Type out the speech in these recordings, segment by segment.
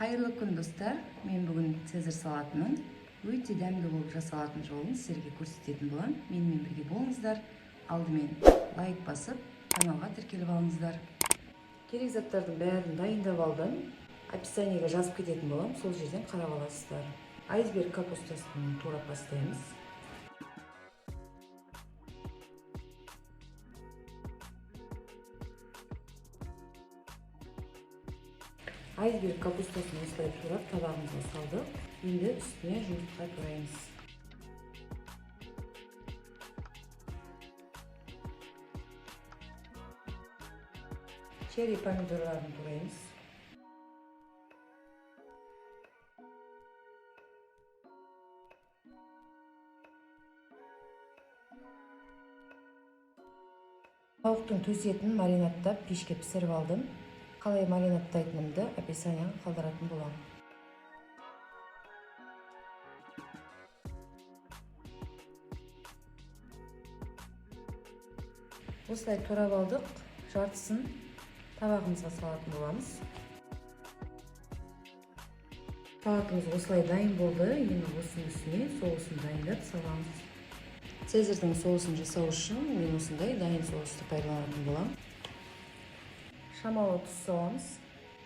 Қайырлы күн достар, мен бүгін цезарь салатының өте дәмді болып жасалатын жолын сіздерге көрсететін боламын. Менімен бірге болыңыздар. Алдымен лайк басып, каналға тіркеліп алыңыздар. Керек заттардың бәрін дайындап алдым. Описаниеге жазып кететін боламын, сол жерден қарап аласыздар. Айсберг капустасын турап бастаймыз. Айсберг капустасын осылай турап табағымызға салдық. Енді үстіне жұмыртқа тураймыз. Черри помидорларын тураймыз. Тауықтың төс етін маринадтап пешке пісіріп алдым. Қалай маринадтайтынымды описанияға қалдыратын боламын. Осылай турап алдық, жартысын табағымызға салатын боламыз. Салатымыз осылай дайын болды. Енді осының үстіне соусын дайындап саламыз. Цезарьдің соусын жасау үшін мен осындай дайын соусты пайдаланатын боламын. Шамалы тұз саламыз,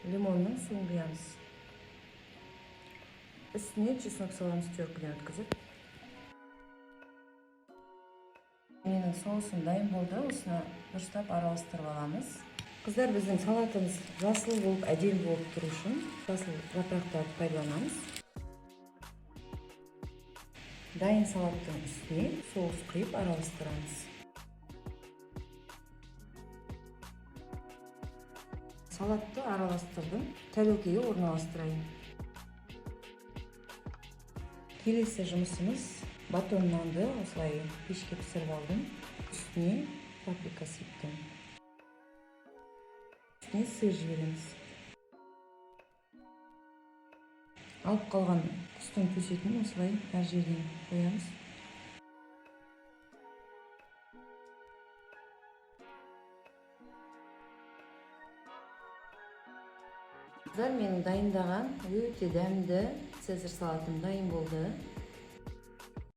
лимонның суын құямыз. Үстіне чеснок саламыз теркіден өткізіп. Менің соусым дайын болды, осыны дұрыстап араластырып аламыз. Қыздар, біздің салатымыз жасыл болып, әдемі болып тұру үшін жасыл жапырақтарды пайдаланамыз. Дайын салаттың үстіне соус құйып араластырамыз. Салатты араластырдым, тәуекеге орналастырайын. Келесі жұмысымыз батон нанды осылай пешке пісіріп алдым. Үстіне паприка септім. Үстіне сыр жібереміз. Алып қалған құстың төс етін осылай әр жерден қоямыз. Менің дайындаған өте дәмді цезарь салатым дайын болды.